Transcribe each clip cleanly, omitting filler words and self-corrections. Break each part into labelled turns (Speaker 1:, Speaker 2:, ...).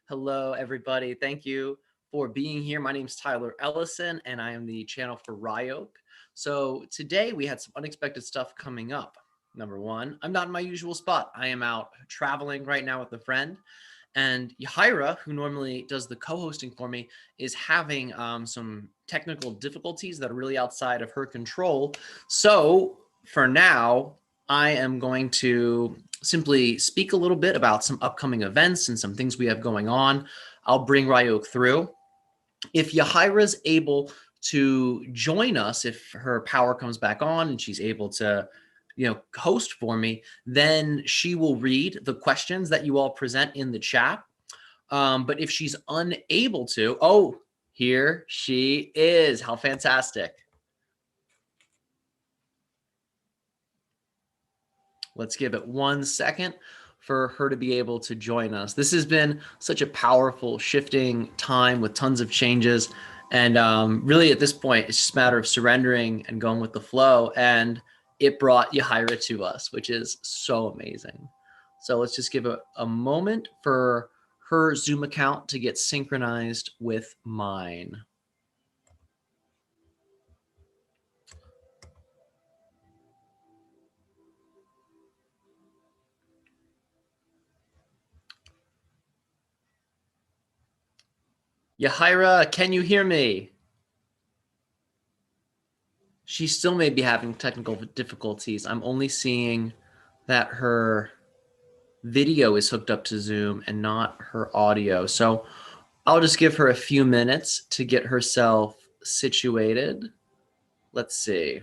Speaker 1: Hello, everybody. Thank you for being here. My name is Tyler Ellison, and I am the channel for Ryok. So today we had some unexpected stuff coming up. Number one, I'm not in my usual spot. I am out traveling right now with a friend, and Yahira, who normally does the co-hosting for me, is having some technical difficulties that are really outside of her control. So for now, I am going to simply speak a little bit about some upcoming events and some things we have going on. I'll bring Ryok through. If Yahira's able to join us, if her power comes back on and she's able to, host for me, then she will read the questions that you all present in the chat. But if she's unable to, oh, here she is. How fantastic. Let's give it 1 second for her to be able to join us. This has been such a powerful shifting time with tons of changes. And really at this point, it's just a matter of surrendering and going with the flow. And it brought Yahira to us, which is so amazing. So let's just give a moment for her Zoom account to get synchronized with mine. Yahira, can you hear me? She still may be having technical difficulties. I'm only seeing that her video is hooked up to Zoom and not her audio. So I'll just give her a few minutes to get herself situated. Let's see.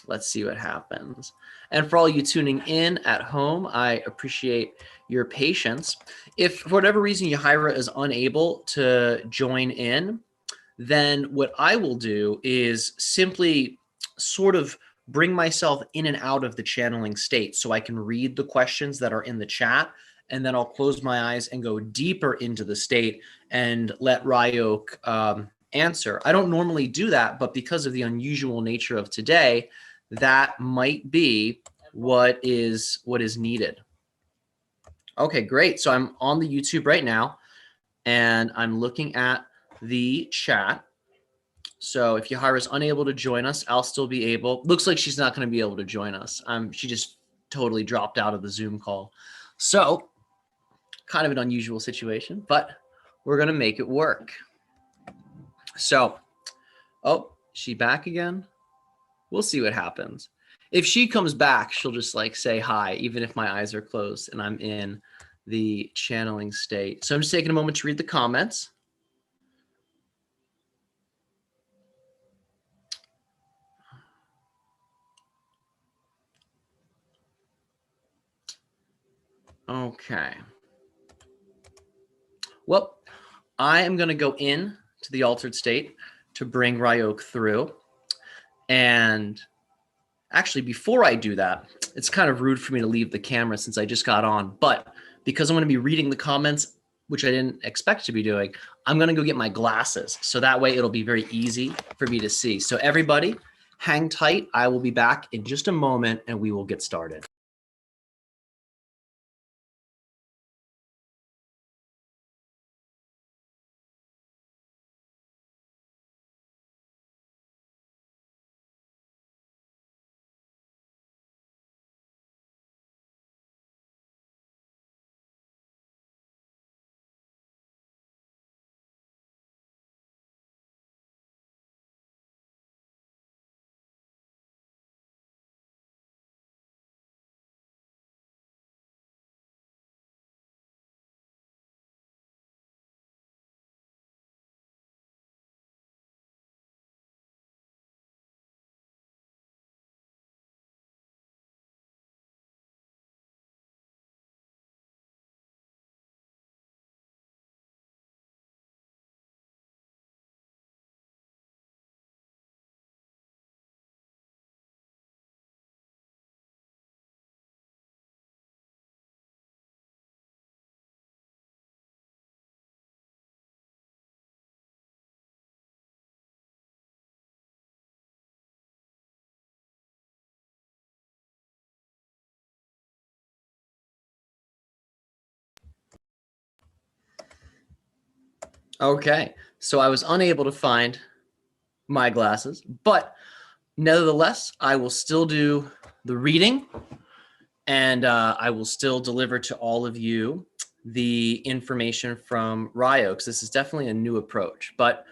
Speaker 1: Let's see what happens. And for all you tuning in at home, I appreciate your patience. If for whatever reason Yahira is unable to join in, then what I will do is simply sort of bring myself in and out of the channeling state so I can read the questions that are in the chat, and then I'll close my eyes and go deeper into the state and let Ryok answer. I don't normally do that, but because of the unusual nature of today, that might be what is needed. Okay, great. So I'm on the YouTube right now, and I'm looking at the chat. So if Yahira's unable to join us, I'll still be able. Looks like she's not going to be able to join us. She just totally dropped out of the Zoom call. So kind of an unusual situation, but we're going to make it work. So, oh, she back again? We'll see what happens. If she comes back, she'll just like say hi, even if my eyes are closed and I'm in the channeling state. So I'm just taking a moment to read the comments. Okay. Well, I am going to go in to the altered state to bring Ryok through. And actually, before I do that, it's kind of rude for me to leave the camera since I just got on. But because I'm going to be reading the comments, which I didn't expect to be doing, I'm going to go get my glasses. So that way it'll be very easy for me to see. So everybody, hang tight. I will be back in just a moment and we will get started. Okay, so I was unable to find my glasses, but nevertheless, I will still do the reading, and I will still deliver to all of you the information from Ryok, because this is definitely a new approach, but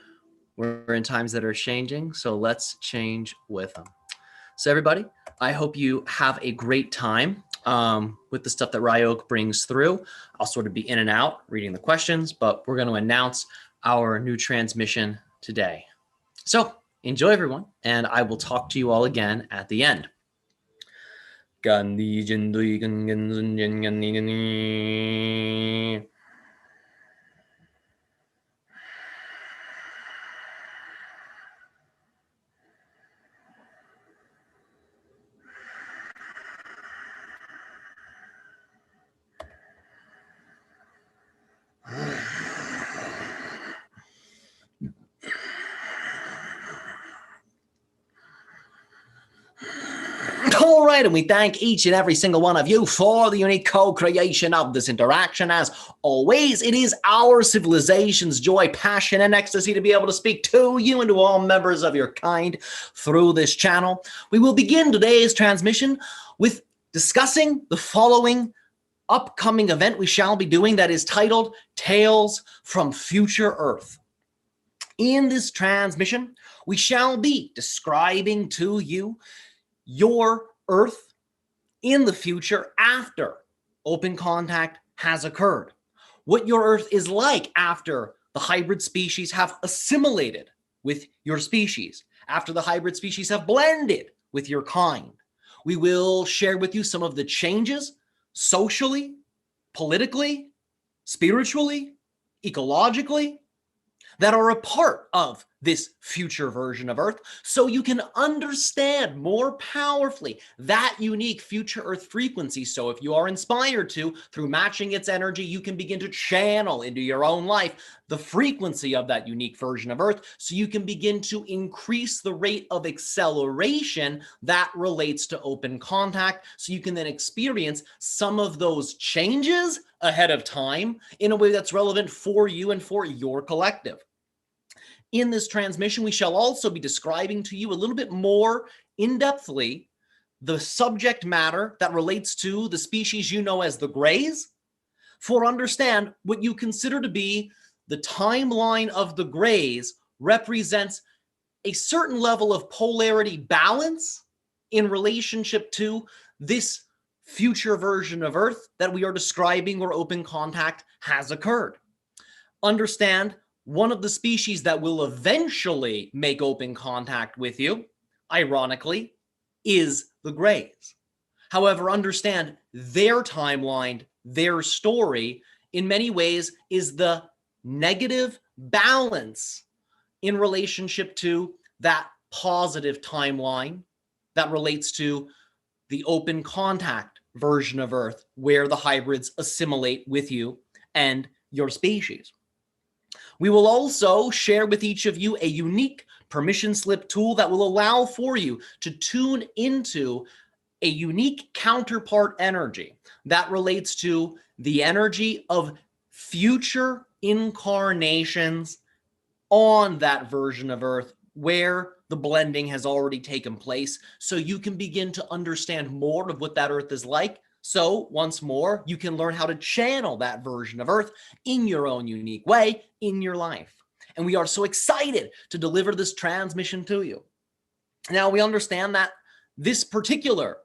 Speaker 1: we're in times that are changing, so let's change with them. So everybody, I hope you have a great time with the stuff that Ryok brings through. I'll sort of be in and out reading the questions, but we're going to announce our new transmission today. So enjoy, everyone, and I will talk to you all again at the end. All right, and we thank each and every single one of you for the unique co-creation of this interaction. As always, it is our civilization's joy, passion, and ecstasy to be able to speak to you and to all members of your kind through this channel. We will begin today's transmission with discussing the following upcoming event we shall be doing, that is titled Tales from Future Earth. In this transmission, we shall be describing to you your Earth in the future after open contact has occurred. What your Earth is like after the hybrid species have assimilated with your species, after the hybrid species have blended with your kind. We will share with you some of the changes socially, politically, spiritually, ecologically, that are a part of this future version of Earth, so you can understand more powerfully that unique future Earth frequency. So if you are inspired to, through matching its energy, you can begin to channel into your own life the frequency of that unique version of Earth, so you can begin to increase the rate of acceleration that relates to open contact, so you can then experience some of those changes ahead of time in a way that's relevant for you and for your collective. In this transmission, we shall also be describing to you a little bit more in-depthly the subject matter that relates to the species you know as the Greys. For understand, what you consider to be the timeline of the Greys represents a certain level of polarity balance in relationship to this future version of Earth that we are describing where open contact has occurred. Understand, one of the species that will eventually make open contact with you, ironically, is the Greys. However, understand their timeline, their story, in many ways is the negative balance in relationship to that positive timeline that relates to the open contact version of Earth, where the hybrids assimilate with you and your species. We will also share with each of you a unique permission slip tool that will allow for you to tune into a unique counterpart energy that relates to the energy of future incarnations on that version of Earth where the blending has already taken place, so you can begin to understand more of what that Earth is like. So once more, you can learn how to channel that version of Earth in your own unique way in your life. And we are so excited to deliver this transmission to you. Now, we understand that this particular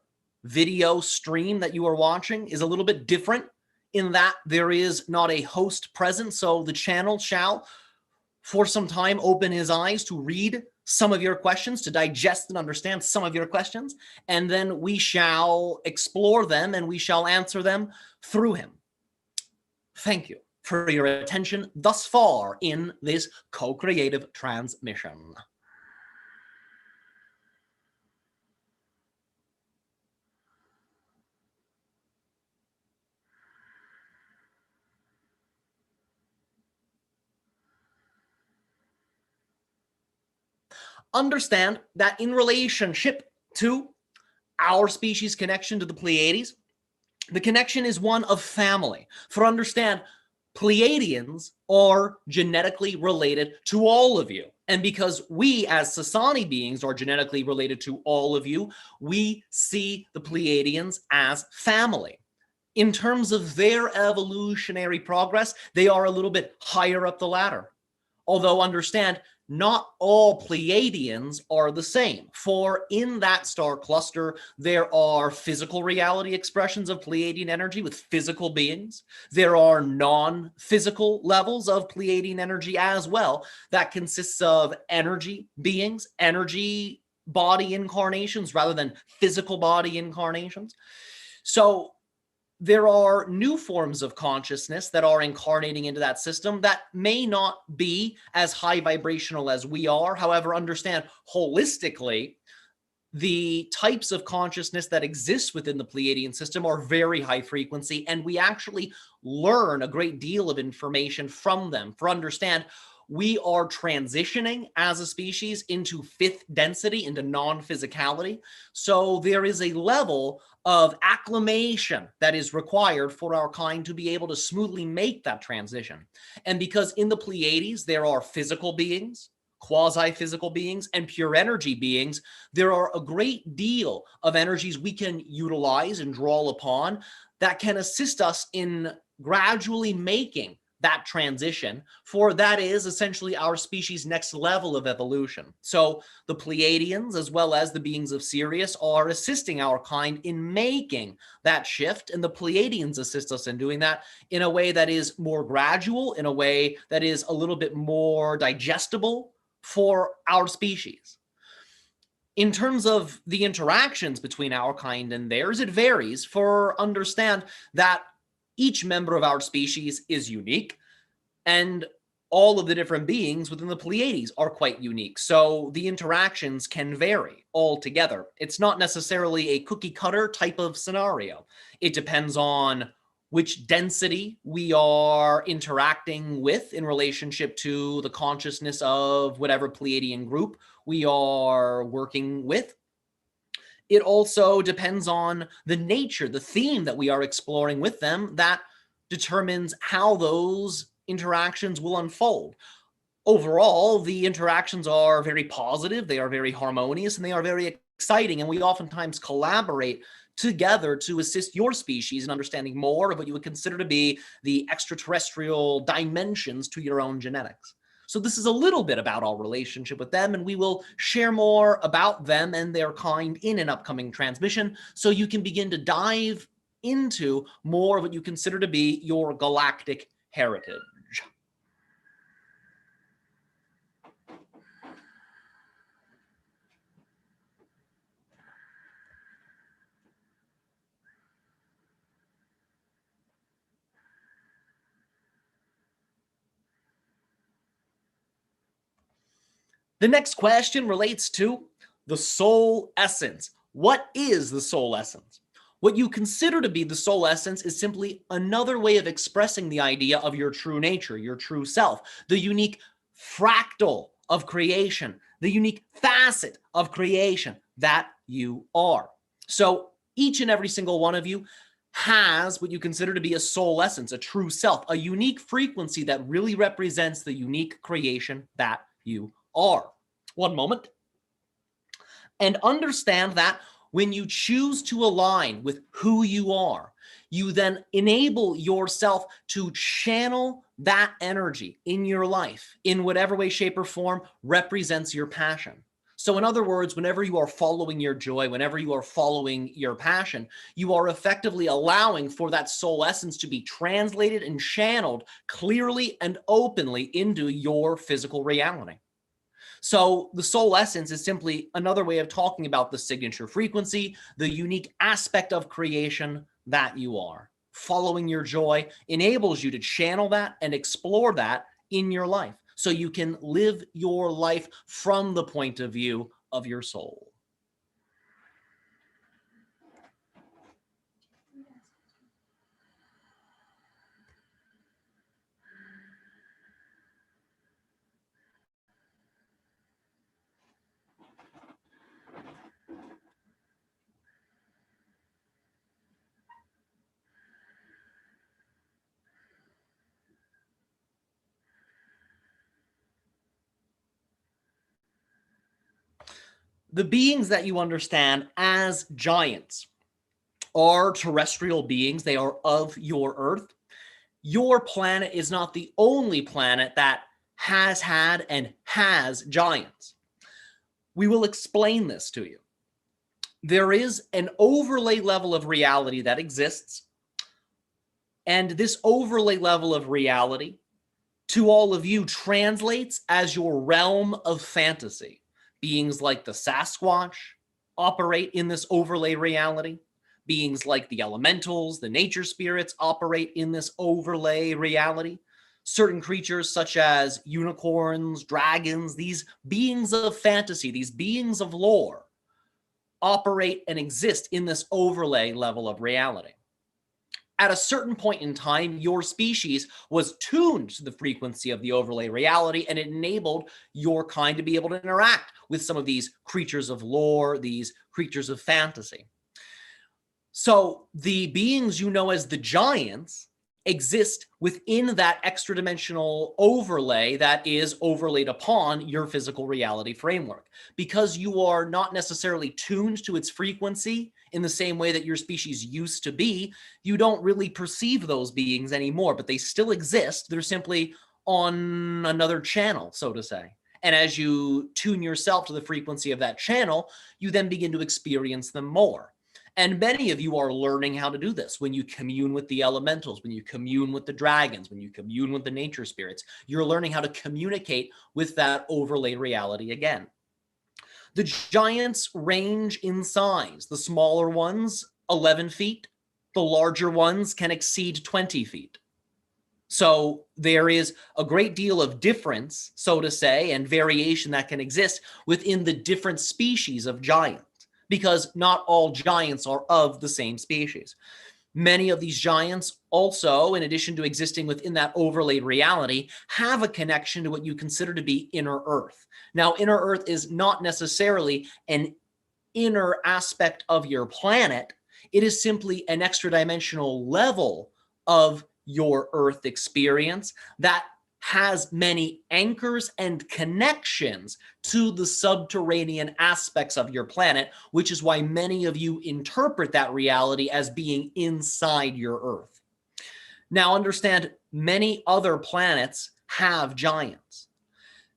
Speaker 1: video stream that you are watching is a little bit different in that there is not a host present. So the channel shall, for some time, open his eyes to read some of your questions, to digest and understand some of your questions, and then we shall explore them and we shall answer them through him. Thank you for your attention thus far in this co-creative transmission. Understand that in relationship to our species' connection to the Pleiades, the connection is one of family. For understand, Pleiadians are genetically related to all of you. And because we as Sasani beings are genetically related to all of you, we see the Pleiadians as family. In terms of their evolutionary progress, they are a little bit higher up the ladder. Although understand, not all Pleiadians are the same. For in that star cluster, there are physical reality expressions of Pleiadian energy with physical beings. There are non-physical levels of Pleiadian energy as well that consists of energy beings, energy body incarnations rather than physical body incarnations. So there are new forms of consciousness that are incarnating into that system that may not be as high vibrational as we are. However, understand holistically, the types of consciousness that exist within the Pleiadian system are very high frequency, and we actually learn a great deal of information from them. For understand, we are transitioning as a species into fifth density, into non-physicality. So there is a level of acclimation that is required for our kind to be able to smoothly make that transition. And because in the Pleiades, there are physical beings, quasi-physical beings, and pure energy beings, there are a great deal of energies we can utilize and draw upon that can assist us in gradually making that transition, for that is essentially our species' next level of evolution. So the Pleiadians, as well as the beings of Sirius, are assisting our kind in making that shift, and the Pleiadians assist us in doing that in a way that is more gradual, in a way that is a little bit more digestible for our species. In terms of the interactions between our kind and theirs, it varies. For understand that each member of our species is unique, and all of the different beings within the Pleiades are quite unique. So the interactions can vary altogether. It's not necessarily a cookie cutter type of scenario. It depends on which density we are interacting with in relationship to the consciousness of whatever Pleiadian group we are working with. It also depends on the nature, the theme that we are exploring with them that determines how those interactions will unfold. Overall, the interactions are very positive, they are very harmonious, and they are very exciting, and we oftentimes collaborate together to assist your species in understanding more of what you would consider to be the extraterrestrial dimensions to your own genetics. So this is a little bit about our relationship with them, and we will share more about them and their kind in an upcoming transmission, so you can begin to dive into more of what you consider to be your galactic heritage. The next question relates to the soul essence. What is the soul essence? What you consider to be the soul essence is simply another way of expressing the idea of your true nature, your true self, the unique fractal of creation, the unique facet of creation that you are. So each and every single one of you has what you consider to be a soul essence, a true self, a unique frequency that really represents the unique creation that you are. One moment. And understand that when you choose to align with who you are, you then enable yourself to channel that energy in your life in whatever way, shape, or form represents your passion. So in other words, whenever you are following your joy, whenever you are following your passion, you are effectively allowing for that soul essence to be translated and channeled clearly and openly into your physical reality. So the soul essence is simply another way of talking about the signature frequency, the unique aspect of creation that you are. Following your joy enables you to channel that and explore that in your life, so you can live your life from the point of view of your soul. The beings that you understand as giants are terrestrial beings. They are of your Earth. Your planet is not the only planet that has had and has giants. We will explain this to you. There is an overlay level of reality that exists, and this overlay level of reality to all of you translates as your realm of fantasy. Beings like the Sasquatch operate in this overlay reality. Beings like the elementals, the nature spirits operate in this overlay reality. Certain creatures such as unicorns, dragons, these beings of fantasy, these beings of lore, operate and exist in this overlay level of reality. At a certain point in time, your species was tuned to the frequency of the overlay reality, and it enabled your kind to be able to interact with some of these creatures of lore, these creatures of fantasy. So the beings you know as the giants exist within that extra dimensional overlay that is overlaid upon your physical reality framework. Because you are not necessarily tuned to its frequency in the same way that your species used to be, you don't really perceive those beings anymore, but they still exist. They're simply on another channel, so to say. And as you tune yourself to the frequency of that channel, you then begin to experience them more. And many of you are learning how to do this when you commune with the elementals, when you commune with the dragons, when you commune with the nature spirits. You're learning how to communicate with that overlay reality again. The giants range in size. The smaller ones, 11 feet. The larger ones can exceed 20 feet. So there is a great deal of difference, so to say, and variation that can exist within the different species of giants, because not all giants are of the same species. Many of these giants also, in addition to existing within that overlaid reality, have a connection to what you consider to be inner Earth. Now, inner Earth is not necessarily an inner aspect of your planet. It is simply an extra dimensional level of your Earth experience that has many anchors and connections to the subterranean aspects of your planet, which is why many of you interpret that reality as being inside your Earth. Now, understand, many other planets have giants.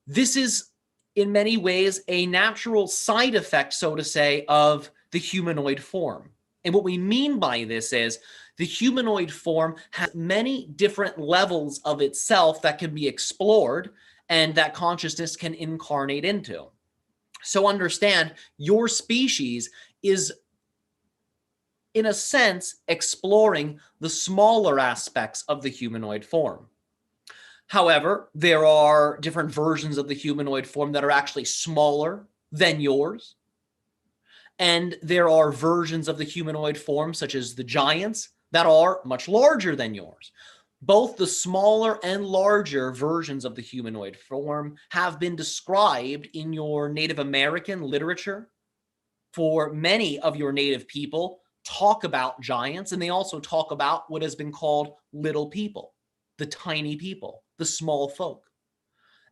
Speaker 1: This is, in many ways, a natural side effect, so to say, of the humanoid form. And what we mean by this is the humanoid form has many different levels of itself that can be explored and that consciousness can incarnate into. So understand, your species is, in a sense, exploring the smaller aspects of the humanoid form. However, there are different versions of the humanoid form that are actually smaller than yours. And there are versions of the humanoid form, such as the giants, that are much larger than yours. Both the smaller and larger versions of the humanoid form have been described in your Native American literature. For many of your Native people talk about giants, and they also talk about what has been called little people, the tiny people, the small folk.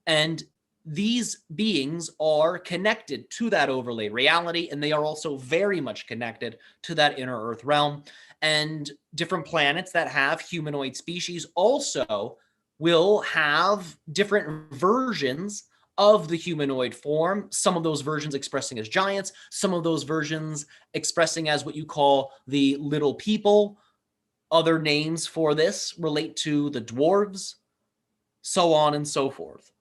Speaker 1: And these beings are connected to that overlay reality, and they are also very much connected to that inner Earth realm. And different planets that have humanoid species also will have different versions of the humanoid form, some of those versions expressing as giants, some of those versions expressing as what you call the little people. Other names for this relate to the dwarves, so on and so forth.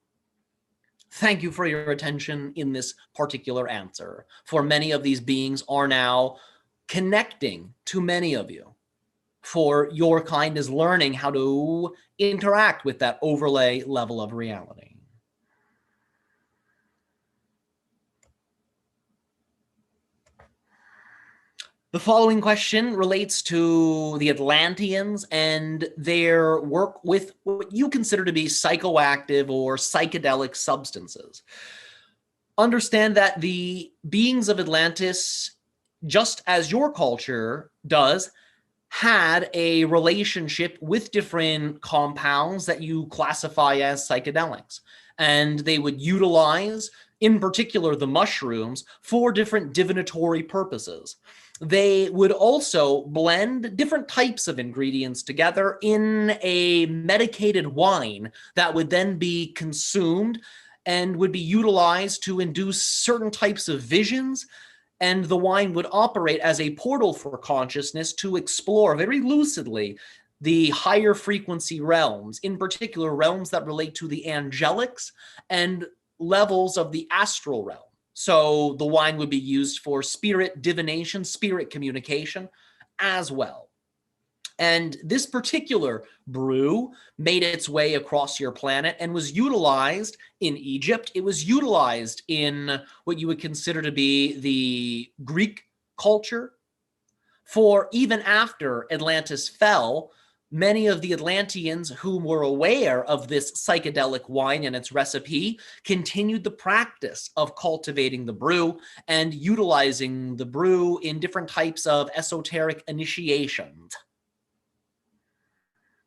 Speaker 1: Thank you for your attention in this particular answer. For many of these beings are now connecting to many of you. For your kind is learning how to interact with that overlay level of reality. The following question relates to the Atlanteans and their work with what you consider to be psychoactive or psychedelic substances. Understand that the beings of Atlantis, just as your culture does, had a relationship with different compounds that you classify as psychedelics. and they would utilize, in particular, the mushrooms for different divinatory purposes. They would also blend different types of ingredients together in a medicated wine that would then be consumed and would be utilized to induce certain types of visions. And the wine would operate as a portal for consciousness to explore very lucidly the higher frequency realms, in particular realms that relate to the angelics and levels of the astral realm. So the wine would be used for spirit divination, spirit communication as well. And this particular brew made its way across your planet and was utilized in Egypt. It was utilized in what you would consider to be the Greek culture. For even after Atlantis fell, many of the Atlanteans who were aware of this psychedelic wine and its recipe continued the practice of cultivating the brew and utilizing the brew in different types of esoteric initiations.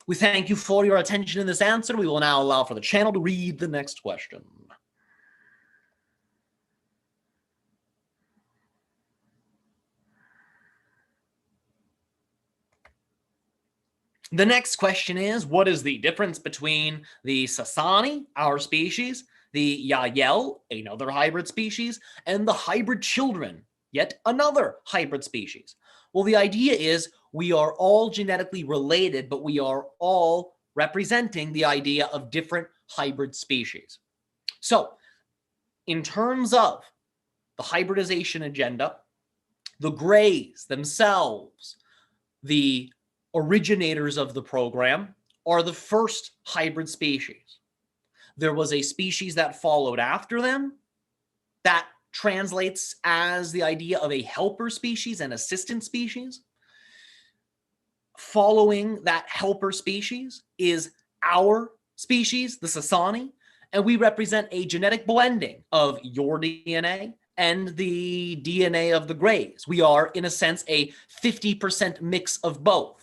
Speaker 1: We thank you for your attention in this answer. We will now allow for the channel to read the next question. The next question is, what is the difference between the Sasani, our species, the Yael, another hybrid species, and the hybrid children, yet another hybrid species? Well, the idea is we are all genetically related, but we are all representing the idea of different hybrid species. So, in terms of the hybridization agenda, the Greys themselves, the originators of the program, are the first hybrid species. There was a species that followed after them that translates as the idea of a helper species and assistant species. Following that helper species is our species, the Sasani, and we represent a genetic blending of your DNA and the DNA of the Greys. We are, in a sense, a 50% mix of both.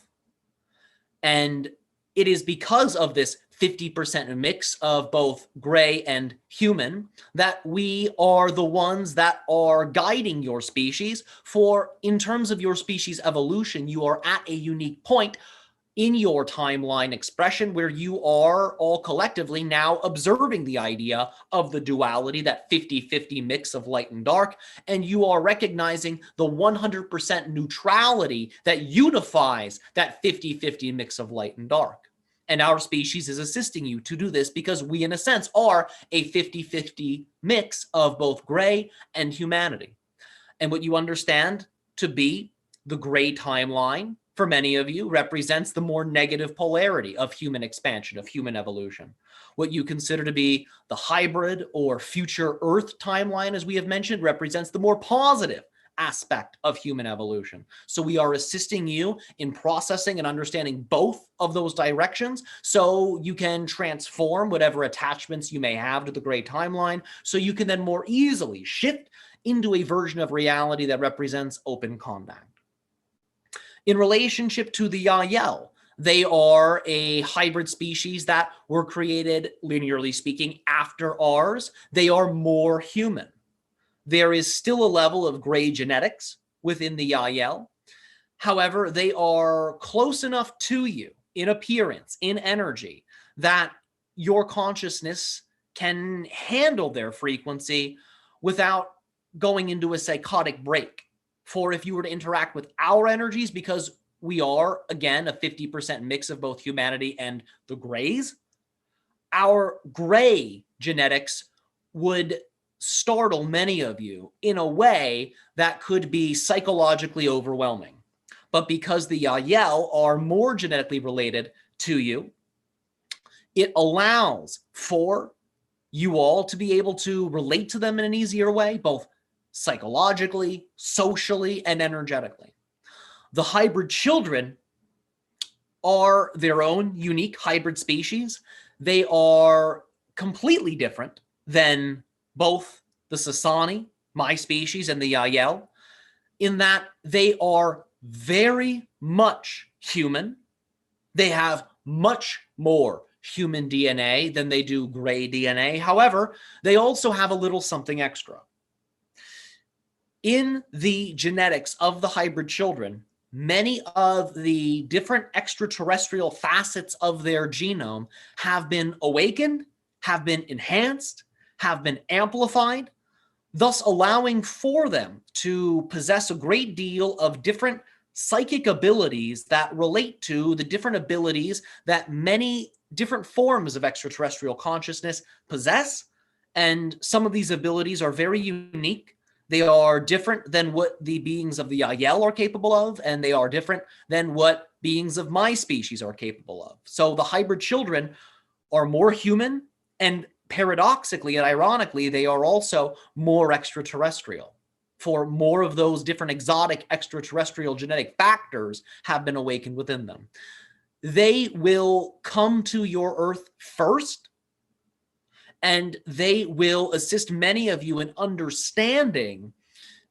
Speaker 1: And it is because of this 50% mix of both gray and human that we are the ones that are guiding your species. For in terms of your species evolution, you are at a unique point in your timeline expression where you are all collectively now observing the idea of the duality, that 50-50 mix of light and dark, and you are recognizing the 100% neutrality that unifies that 50-50 mix of light and dark. And our species is assisting you to do this because we, in a sense, are a 50-50 mix of both gray and humanity. And what you understand to be the gray timeline, for many of you, represents the more negative polarity of human expansion, of human evolution. What you consider to be the hybrid or future Earth timeline, as we have mentioned, represents the more positive aspect of human evolution. So we are assisting you in processing and understanding both of those directions so you can transform whatever attachments you may have to the gray timeline so you can then more easily shift into a version of reality that represents open contact. In relationship to the Yael, they are a hybrid species that were created, linearly speaking, after ours. They are more human. There is still a level of gray genetics within the Yael. However, they are close enough to you in appearance, in energy, that your consciousness can handle their frequency without going into a psychotic break. For if you were to interact with our energies, because we are, again, a 50% mix of both humanity and the Greys, our gray genetics would startle many of you in a way that could be psychologically overwhelming. But because the Yael are more genetically related to you, it allows for you all to be able to relate to them in an easier way, both psychologically, socially, and energetically. The hybrid children are their own unique hybrid species. They are completely different than both the Sasani, my species, and the Yael, in that they are very much human. They have much more human DNA than they do gray DNA. However, they also have a little something extra. In the genetics of the hybrid children, many of the different extraterrestrial facets of their genome have been awakened, have been enhanced, have been amplified, thus allowing for them to possess a great deal of different psychic abilities that relate to the different abilities that many different forms of extraterrestrial consciousness possess. And some of these abilities are very unique. They are different than what the beings of the Yael are capable of, and they are different than what beings of my species are capable of. So the hybrid children are more human, and paradoxically and ironically, they are also more extraterrestrial. For more of those different exotic extraterrestrial genetic factors have been awakened within them. They will come to your Earth first, and they will assist many of you in understanding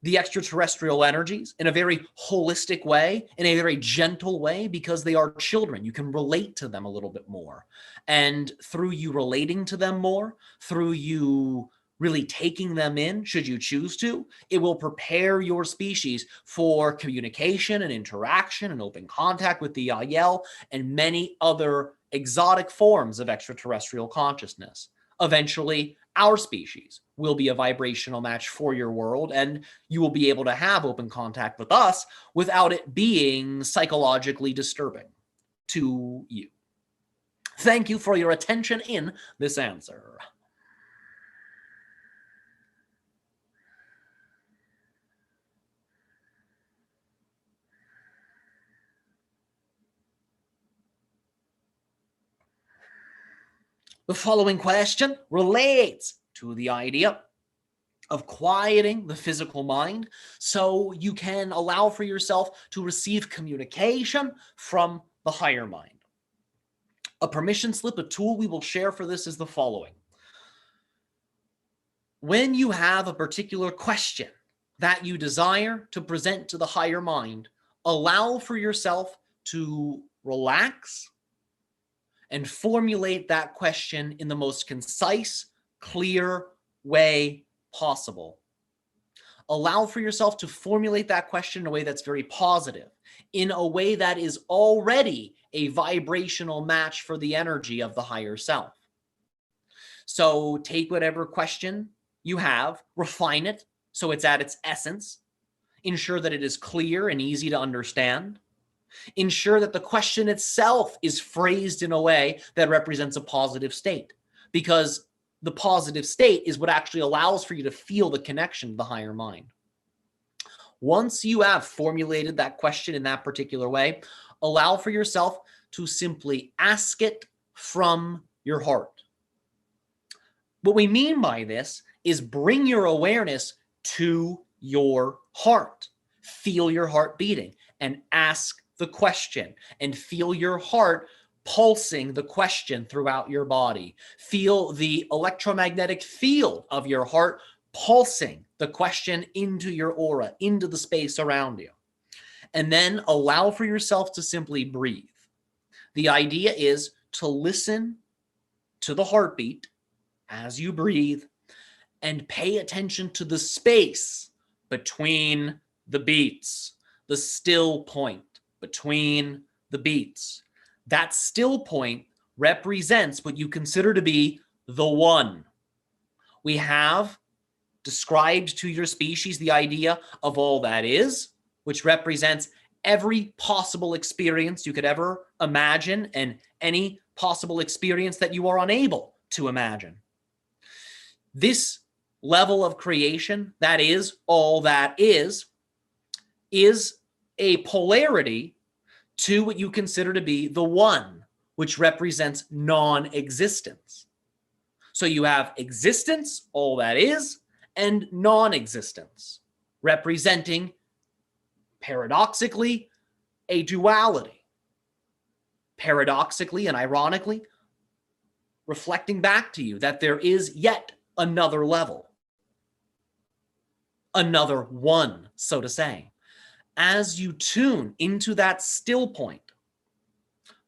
Speaker 1: the extraterrestrial energies in a very holistic way, in a very gentle way, because they are children. You can relate to them a little bit more. And through you relating to them more, through you really taking them in, should you choose to, it will prepare your species for communication and interaction and open contact with the Yael and many other exotic forms of extraterrestrial consciousness. Eventually, our species will be a vibrational match for your world, and you will be able to have open contact with us without it being psychologically disturbing to you. Thank you for your attention in this answer. The following question relates to the idea of quieting the physical mind so you can allow for yourself to receive communication from the higher mind. A permission slip, a tool we will share for this is the following. When you have a particular question that you desire to present to the higher mind, allow for yourself to relax and formulate that question in the most concise, clear way possible. Allow for yourself to formulate that question in a way that's very positive, in a way that is already a vibrational match for the energy of the higher self. So take whatever question you have, refine it so it's at its essence, ensure that it is clear and easy to understand, ensure that the question itself is phrased in a way that represents a positive state, because the positive state is what actually allows for you to feel the connection to the higher mind. Once you have formulated that question in that particular way, allow for yourself to simply ask it from your heart. What we mean by this is bring your awareness to your heart. Feel your heart beating and ask the question, and feel your heart pulsing the question throughout your body. Feel the electromagnetic field of your heart pulsing the question into your aura, into the space around you. And then allow for yourself to simply breathe. The idea is to listen to the heartbeat as you breathe and pay attention to the space between the beats, the still point between the beats. That still point represents what you consider to be the one. We have described to your species the idea of all that is, which represents every possible experience you could ever imagine and any possible experience that you are unable to imagine. This level of creation, that is all that is a polarity to what you consider to be the one, which represents non-existence. So you have existence, all that is, and non-existence, representing, paradoxically, a duality. Paradoxically and ironically, reflecting back to you that there is yet another level, another one, so to say. As you tune into that still point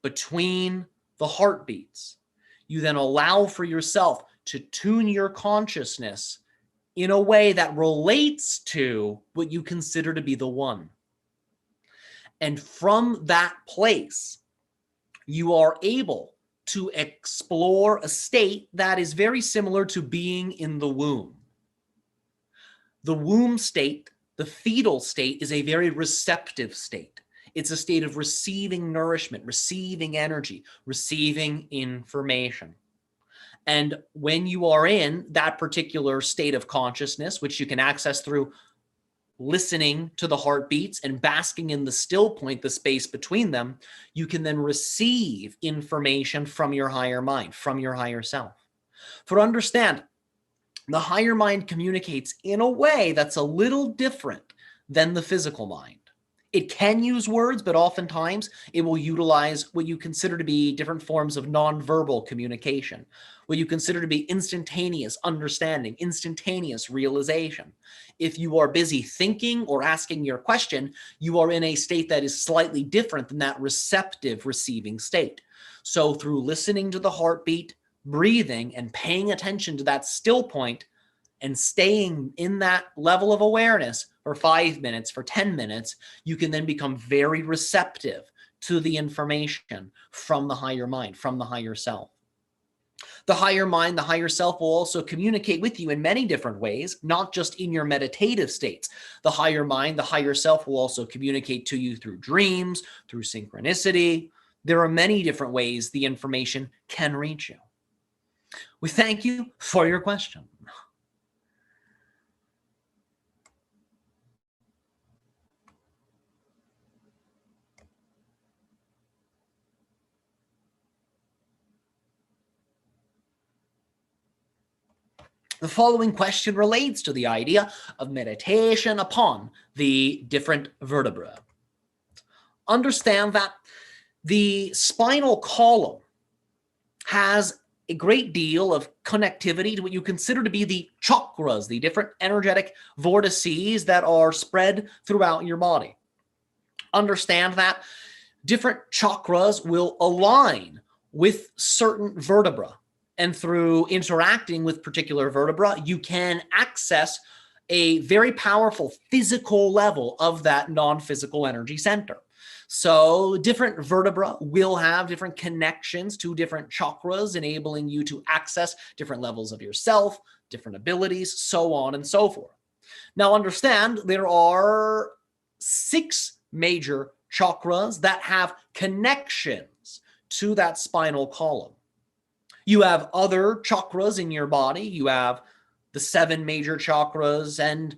Speaker 1: between the heartbeats you then allow for yourself to tune your consciousness in a way that relates to what you consider to be the one. And from that place, you are able to explore a state that is very similar to being in the womb. The womb state, the fetal state, is a very receptive state. It's a state of receiving nourishment, receiving energy, receiving information. And when you are in that particular state of consciousness, which you can access through listening to the heartbeats and basking in the still point, the space between them, you can then receive information from your higher mind, from your higher self. For understand, the higher mind communicates in a way that's a little different than the physical mind. It can use words, but oftentimes it will utilize what you consider to be different forms of nonverbal communication, what you consider to be instantaneous understanding, instantaneous realization. If you are busy thinking or asking your question, you are in a state that is slightly different than that receptive receiving state. So through listening to the heartbeat, breathing, and paying attention to that still point, and staying in that level of awareness for 5 minutes, for 10 minutes, you can then become very receptive to the information from the higher mind, from the higher self. The higher mind, the higher self will also communicate with you in many different ways, not just in your meditative states. The higher mind, the higher self will also communicate to you through dreams, through synchronicity. There are many different ways the information can reach you. We thank you for your question. The following question relates to the idea of meditation upon the different vertebrae. Understand that the spinal column has a great deal of connectivity to what you consider to be the chakras, the different energetic vortices that are spread throughout your body. Understand that different chakras will align with certain vertebrae. And through interacting with particular vertebra, you can access a very powerful physical level of that non-physical energy center. So different vertebra will have different connections to different chakras, enabling you to access different levels of yourself, different abilities, so on and so forth. Now understand, there are 6 major chakras that have connections to that spinal column. You have other chakras in your body. You have the 7 major chakras and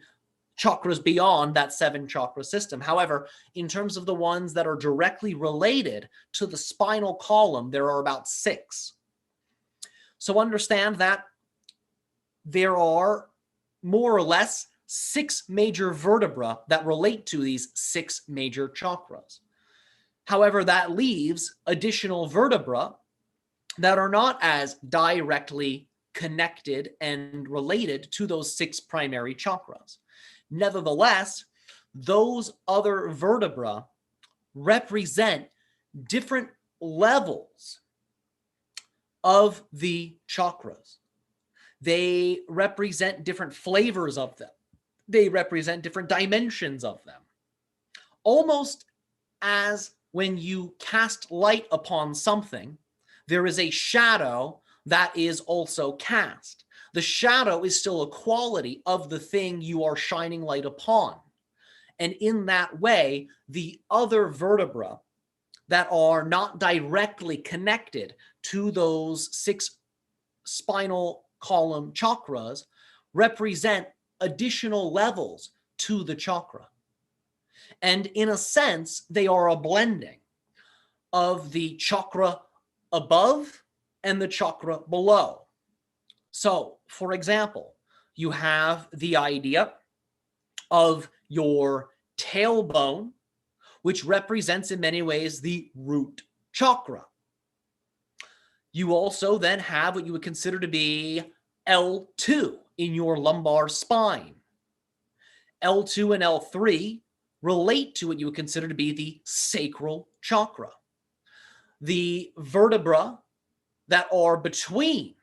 Speaker 1: chakras beyond that 7 chakra system. However, in terms of the ones that are directly related to the spinal column, there are about 6. So understand that there are more or less 6 major vertebra that relate to these 6 major chakras. However, that leaves additional vertebra that are not as directly connected and related to those 6 primary chakras. Nevertheless, those other vertebra represent different levels of the chakras. They represent different flavors of them. They represent different dimensions of them. Almost as when you cast light upon something, there is a shadow that is also cast. The shadow is still a quality of the thing you are shining light upon. And in that way, the other vertebra that are not directly connected to those 6 spinal column chakras represent additional levels to the chakra. And in a sense, they are a blending of the chakra above and the chakra below. So, for example, you have the idea of your tailbone, which represents in many ways the root chakra. You also then have what you would consider to be L2 in your lumbar spine. L2 and L3 relate to what you would consider to be the sacral chakra. The vertebra that are between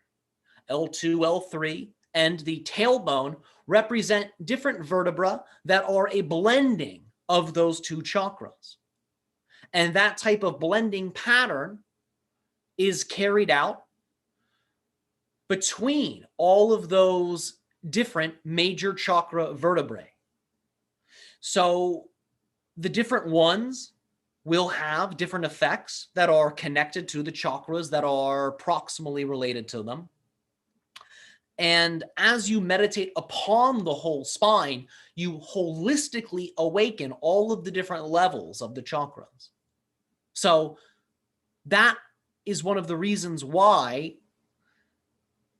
Speaker 1: L2, L3, and the tailbone represent different vertebra that are a blending of those two chakras. And that type of blending pattern is carried out between all of those different major chakra vertebrae. So the different ones will have different effects that are connected to the chakras that are proximally related to them. And as you meditate upon the whole spine, you holistically awaken all of the different levels of the chakras. So that is one of the reasons why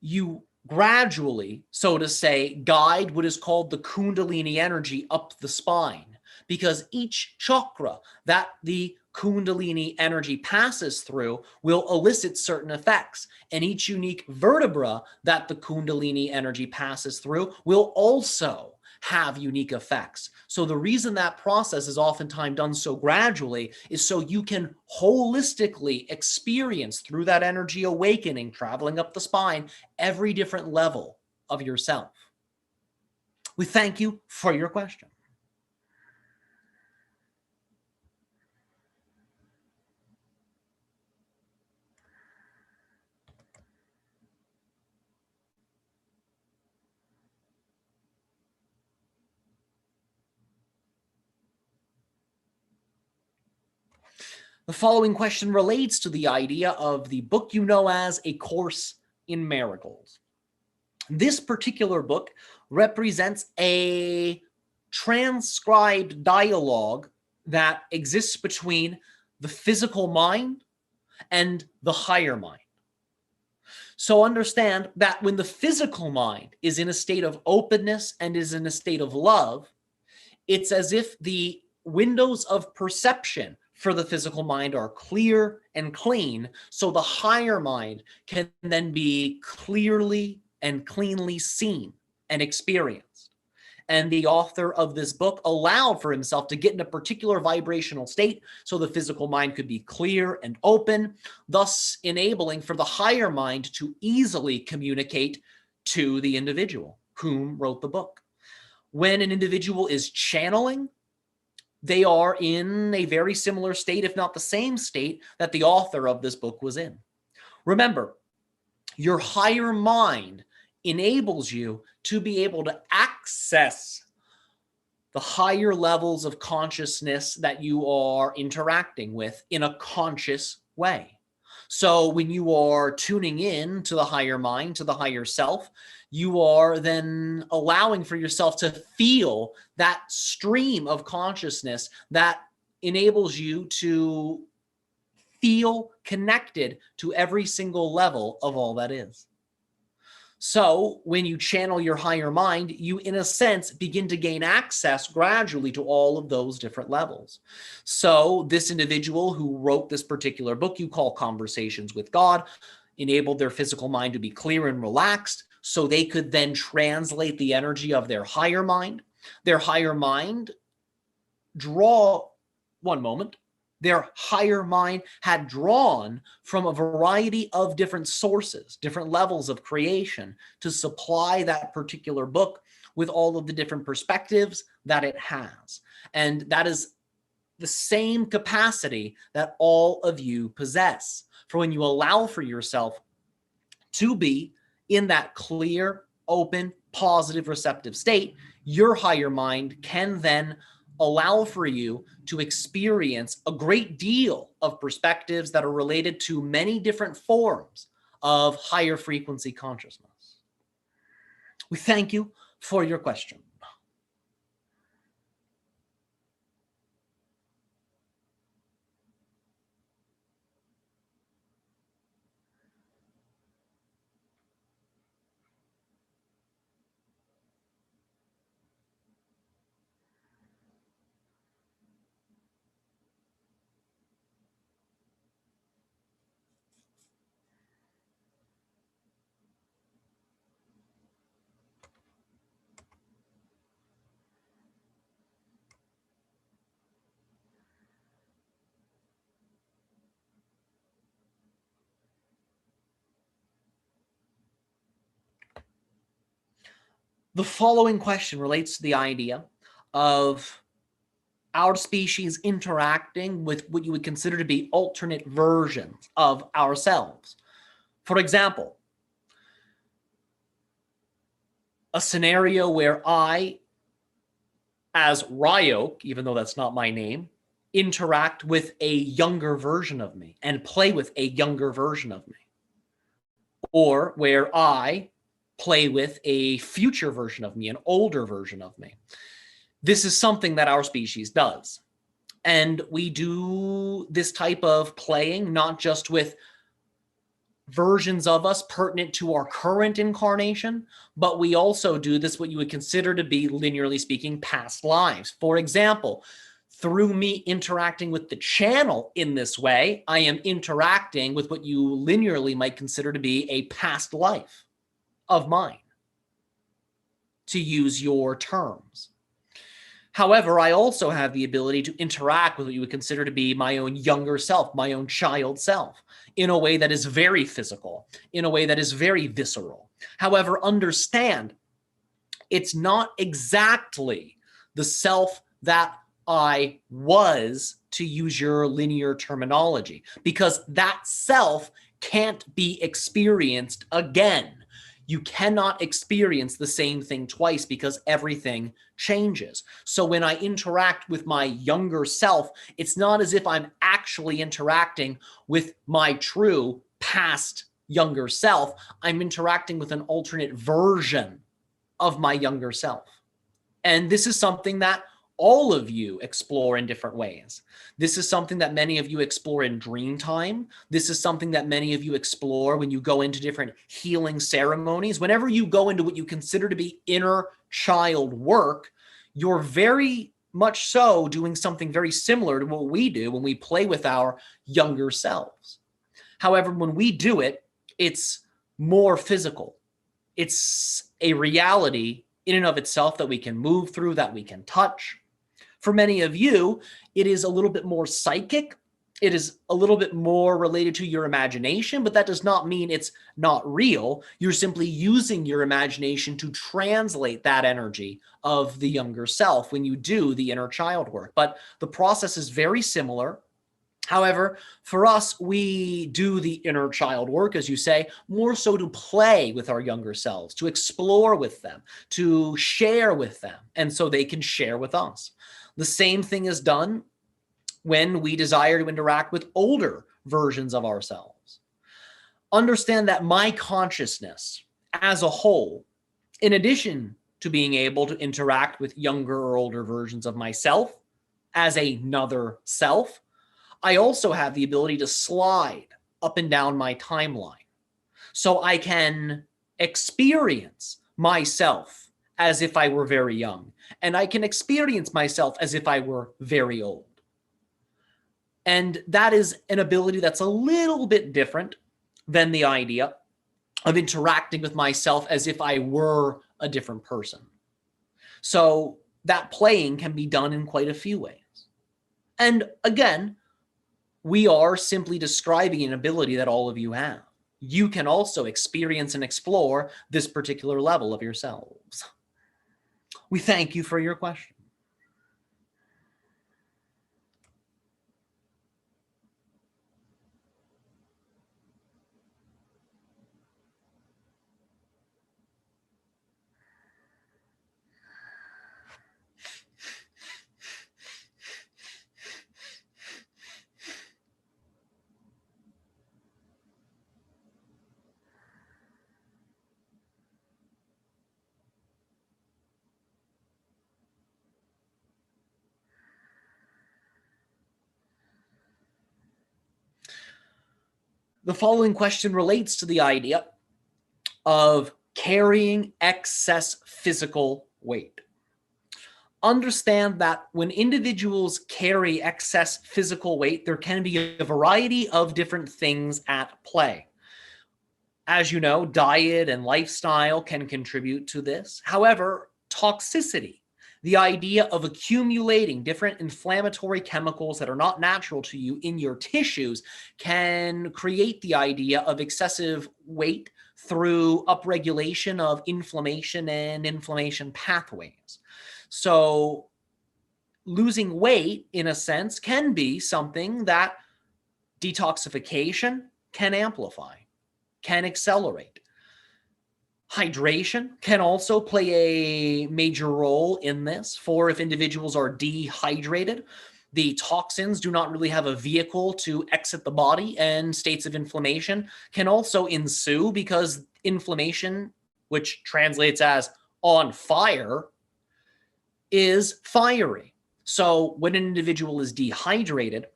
Speaker 1: you gradually, so to say, guide what is called the Kundalini energy up the spine, because each chakra that the Kundalini energy passes through will elicit certain effects, and each unique vertebra that the Kundalini energy passes through will also have unique effects. So the reason that process is oftentimes done so gradually is so you can holistically experience through that energy awakening, traveling up the spine, every different level of yourself. We thank you for your question. The following question relates to the idea of the book you know as A Course in Miracles. This particular book represents a transcribed dialogue that exists between the physical mind and the higher mind. So understand that when the physical mind is in a state of openness and is in a state of love, it's as if the windows of perception for the physical mind are clear and clean, so the higher mind can then be clearly and cleanly seen and experienced. And the author of this book allowed for himself to get in a particular vibrational state so the physical mind could be clear and open, thus enabling for the higher mind to easily communicate to the individual whom wrote the book. When an individual is channeling, they are in a very similar state, if not the same state, that the author of this book was in. Remember, your higher mind enables you to be able to access the higher levels of consciousness that you are interacting with in a conscious way. So when you are tuning in to the higher mind, to the higher self, you are then allowing for yourself to feel that stream of consciousness that enables you to feel connected to every single level of all that is. So when you channel your higher mind, you, in a sense, begin to gain access gradually to all of those different levels. So this individual who wrote this particular book you call Conversations with God enabled their physical mind to be clear and relaxed so they could then translate the energy of their higher mind. Their higher mind their higher mind had drawn from a variety of different sources, different levels of creation to supply that particular book with all of the different perspectives that it has. And that is the same capacity that all of you possess. For when you allow for yourself to be in that clear, open, positive, receptive state, your higher mind can then allow for you to experience a great deal of perspectives that are related to many different forms of higher frequency consciousness. We thank you for your question. The following question relates to the idea of our species interacting with what you would consider to be alternate versions of ourselves. For example, a scenario where I, as Ryok, even though that's not my name, interact with a younger version of me and play with a younger version of me. Or where I play with a future version of me, an older version of me. This is something that our species does. And we do this type of playing not just with versions of us pertinent to our current incarnation, but we also do this what you would consider to be, linearly speaking, past lives. For example, through me interacting with the channel in this way, I am interacting with what you linearly might consider to be a past life of mine, to use your terms. However, I also have the ability to interact with what you would consider to be my own younger self, my own child self, in a way that is very physical, in a way that is very visceral. However, understand, it's not exactly the self that I was, to use your linear terminology, because that self can't be experienced again. You cannot experience the same thing twice because everything changes. So when I interact with my younger self, it's not as if I'm actually interacting with my true past younger self. I'm interacting with an alternate version of my younger self. And this is something that all of you explore in different ways. This is something that many of you explore in dream time. This is something that many of you explore when you go into different healing ceremonies. Whenever you go into what you consider to be inner child work, you're very much so doing something very similar to what we do when we play with our younger selves. However, when we do it, it's more physical. It's a reality in and of itself that we can move through, that we can touch. For many of you, it is a little bit more psychic. It is a little bit more related to your imagination, but that does not mean it's not real. You're simply using your imagination to translate that energy of the younger self when you do the inner child work. But the process is very similar. However, for us, we do the inner child work, as you say, more so to play with our younger selves, to explore with them, to share with them, and so they can share with us. The same thing is done when we desire to interact with older versions of ourselves. Understand that my consciousness as a whole, in addition to being able to interact with younger or older versions of myself as another self, I also have the ability to slide up and down my timeline. So I can experience myself as if I were very young, and I can experience myself as if I were very old. And that is an ability that's a little bit different than the idea of interacting with myself as if I were a different person. So that playing can be done in quite a few ways. And again, we are simply describing an ability that all of you have. You can also experience and explore this particular level of yourselves. We thank you for your question. The following question relates to the idea of carrying excess physical weight. Understand that when individuals carry excess physical weight, there can be a variety of different things at play. As you know, diet and lifestyle can contribute to this. However, toxicity, The idea of accumulating different inflammatory chemicals that are not natural to you in your tissues can create the idea of excessive weight through upregulation of inflammation and inflammation pathways. So losing weight, in a sense, can be something that detoxification can amplify, can accelerate. Hydration can also play a major role in this. For if individuals are dehydrated, the toxins do not really have a vehicle to exit the body, and states of inflammation can also ensue because inflammation, which translates as on fire, is fiery. So when an individual is dehydrated,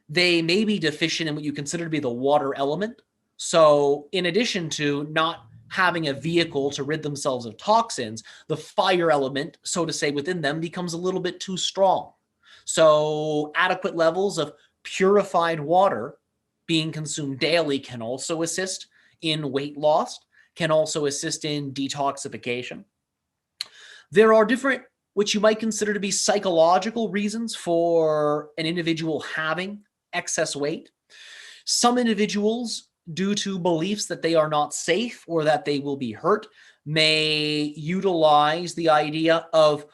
Speaker 1: they may be deficient in what you consider to be the water element. So in addition to not having a vehicle to rid themselves of toxins, the fire element, so to say, within them becomes a little bit too strong. So adequate levels of purified water being consumed daily can also assist in weight loss, can also assist in detoxification. There are different, which you might consider to be psychological reasons for an individual having excess weight. Some individuals, due to beliefs that they are not safe or that they will be hurt, may utilize the idea of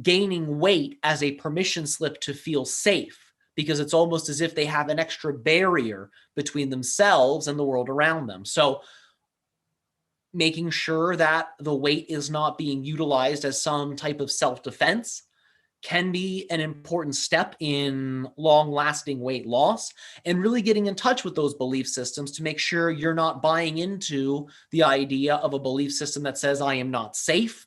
Speaker 1: gaining weight as a permission slip to feel safe, because it's almost as if they have an extra barrier between themselves and the world around them. So making sure that the weight is not being utilized as some type of self-defense can be an important step in long-lasting weight loss, and really getting in touch with those belief systems to make sure you're not buying into the idea of a belief system that says I am not safe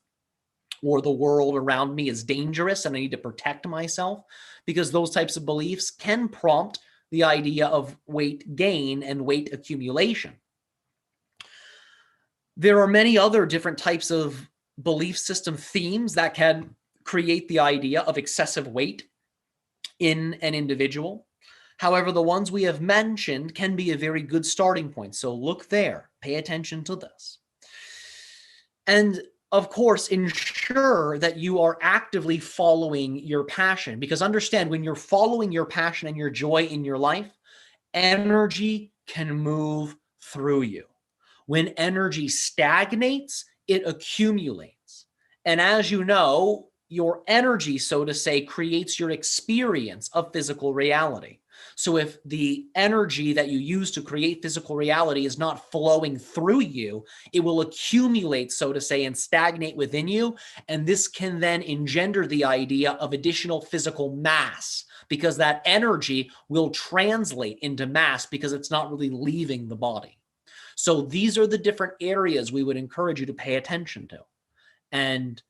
Speaker 1: or the world around me is dangerous and I need to protect myself, because those types of beliefs can prompt the idea of weight gain and weight accumulation. There are many other different types of belief system themes that can create the idea of excessive weight in an individual. However, the ones we have mentioned can be a very good starting point. So look there, pay attention to this. And of course, ensure that you are actively following your passion, because understand, when you're following your passion and your joy in your life, energy can move through you. When energy stagnates, it accumulates. And as you know, your energy, so to say, creates your experience of physical reality. So if the energy that you use to create physical reality is not flowing through you, it will accumulate, so to say, and stagnate within you. And this can then engender the idea of additional physical mass, because that energy will translate into mass because it's not really leaving the body. So these are the different areas we would encourage you to pay attention to. And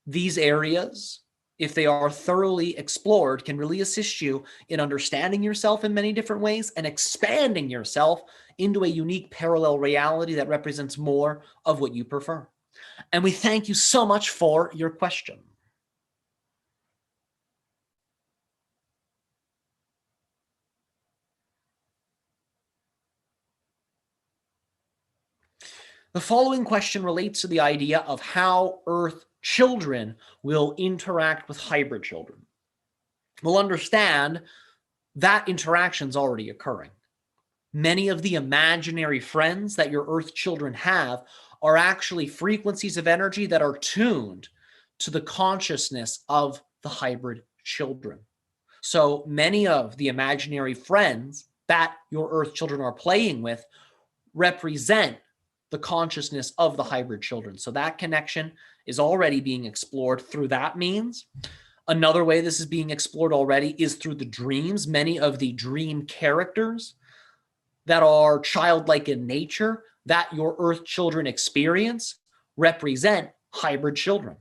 Speaker 1: these areas, if they are thoroughly explored, can really assist you in understanding yourself in many different ways and expanding yourself into a unique parallel reality that represents more of what you prefer. And we thank you so much for your question. The following question relates to the idea of how Earth children will interact with hybrid children. We'll understand that interaction's already occurring. Many of the imaginary friends that your Earth children have are actually frequencies of energy that are tuned to the consciousness of the hybrid children. So many of the imaginary friends that your Earth children are playing with represent the consciousness of the hybrid children. So that connection is already being explored through that means. Another way this is being explored already is through the dreams. Many of the dream characters that are childlike in nature that your Earth children experience represent hybrid children.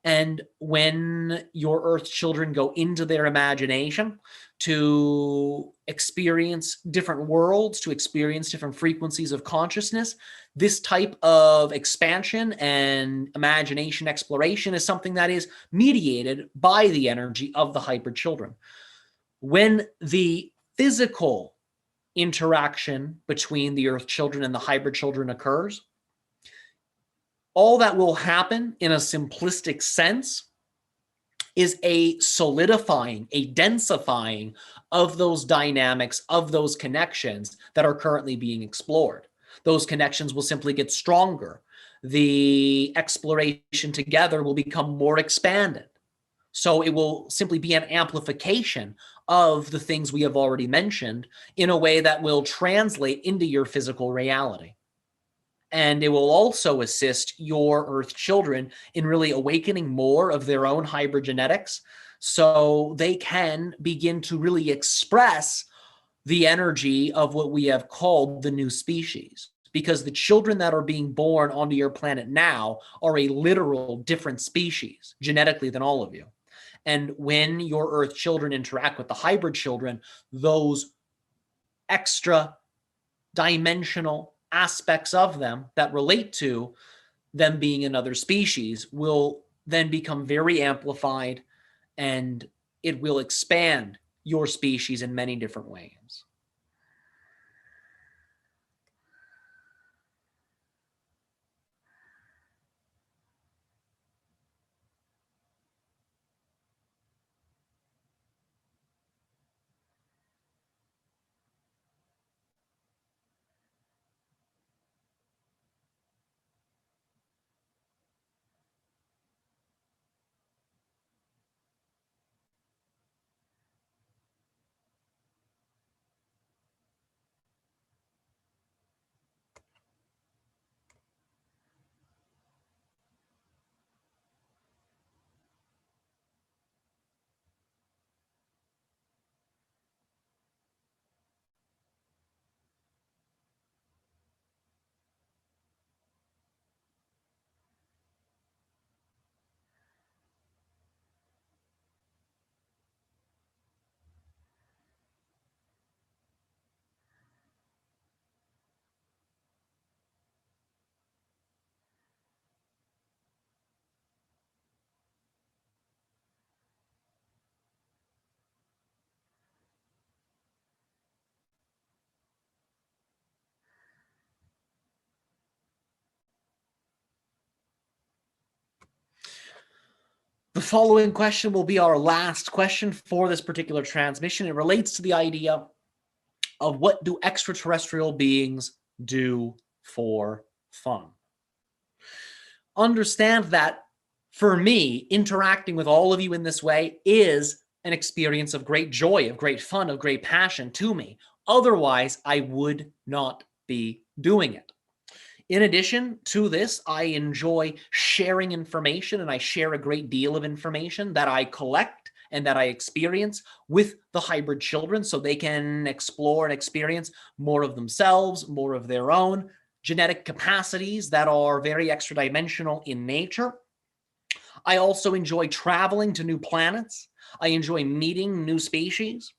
Speaker 1: And when your Earth children go into their imagination to experience different worlds, to experience different frequencies of consciousness, this type of expansion and imagination exploration is something that is mediated by the energy of the hybrid children. When the physical interaction between the Earth children and the hybrid children occurs, all that will happen in a simplistic sense is a solidifying, a densifying of those dynamics, of those connections that are currently being explored. Those connections will simply get stronger. The exploration together will become more expanded. So it will simply be an amplification of the things we have already mentioned in a way that will translate into your physical reality. And it will also assist your Earth children in really awakening more of their own hybrid genetics so they can begin to really express the energy of what we have called the new species. Because the children that are being born onto your planet now are a literal different species genetically than all of you. And when your Earth children interact with the hybrid children, those extra dimensional aspects of them that relate to them being another species will then become very amplified, and it will expand your species in many different ways. The following question will be our last question for this particular transmission. It relates to the idea of what do extraterrestrial beings do for fun. Understand that for me, interacting with all of you in this way is an experience of great joy, of great fun, of great passion to me. Otherwise, I would not be doing it. In addition to this, I enjoy sharing information, and I share a great deal of information that I collect and that I experience with the hybrid children so they can explore and experience more of themselves, more of their own genetic capacities that are very extra dimensional in nature. I also enjoy traveling to new planets. I enjoy meeting new species.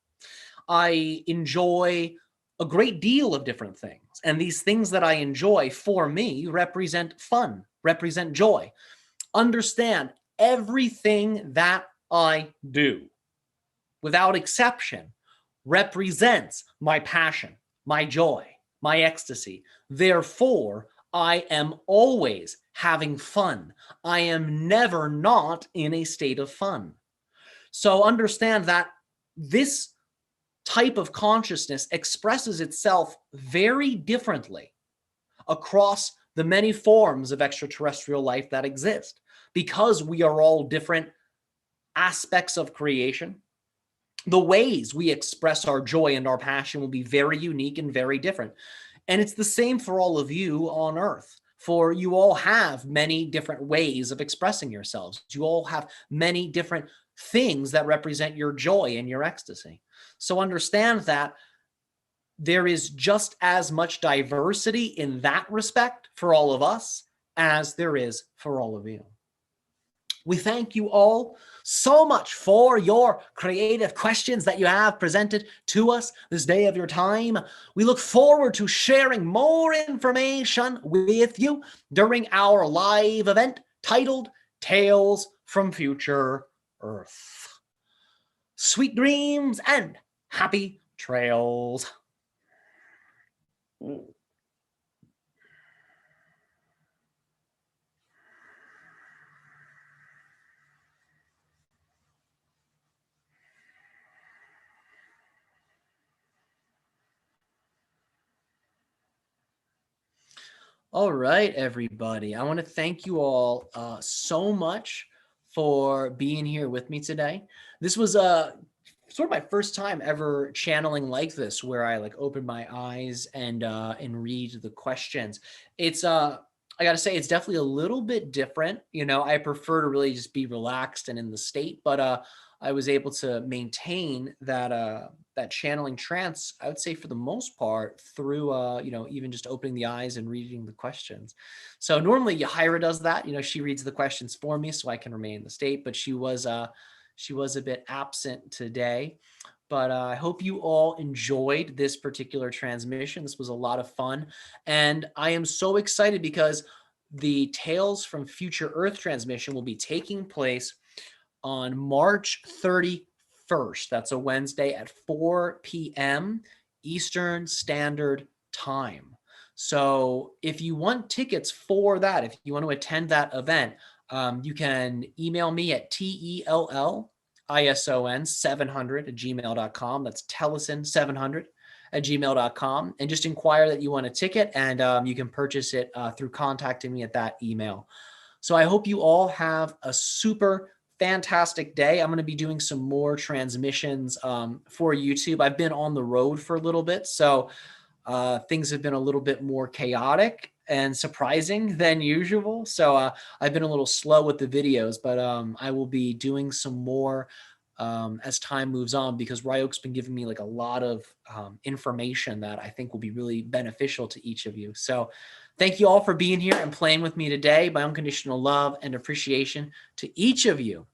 Speaker 1: I enjoy a great deal of different things. And these things that I enjoy for me represent fun, represent joy. Understand everything that I do, without exception, represents my passion, my joy, my ecstasy. Therefore, I am always having fun. I am never not in a state of fun. So understand that this type of consciousness expresses itself very differently across the many forms of extraterrestrial life that exist, because we are all different aspects of creation. The ways we express our joy and our passion will be very unique and very different. And it's the same for all of you on Earth, for you all have many different ways of expressing yourselves. You all have many different things that represent your joy and your ecstasy. So understand that there is just as much diversity in that respect for all of us as there is for all of you. We thank you all so much for your creative questions that you have presented to us this day of your time. We look forward to sharing more information with you during our live event titled Tales from Future Earth. Sweet dreams and happy trails. All right, everybody. I want to thank you all so much for being here with me today. This was sort of my first time ever channeling like this, where I like open my eyes and read the questions. It's I gotta say, it's definitely a little bit different. You know, I prefer to really just be relaxed and in the state, but I was able to maintain that channeling trance, I would say for the most part, through even just opening the eyes and reading the questions. So normally Yahira does that. You know, she reads the questions for me so I can remain in the state, but she was a bit absent today. But I hope you all enjoyed this particular transmission. This was a lot of fun. And I am so excited because the Tales from Future Earth transmission will be taking place on March 31st. That's a Wednesday at 4 p.m. Eastern Standard Time. So if you want tickets for that, if you want to attend that event, you can email me at tellison700@gmail.com. That's tellison700@gmail.com. And just inquire that you want a ticket, and you can purchase it through contacting me at that email. So I hope you all have a super fantastic day. I'm going to be doing some more transmissions for YouTube. I've been on the road for a little bit, so things have been a little bit more chaotic and surprising than usual. So I've been a little slow with the videos, but I will be doing some more as time moves on, because Ryok's been giving me like a lot of information that I think will be really beneficial to each of you. So thank you all for being here and playing with me today. My unconditional love and appreciation to each of you. And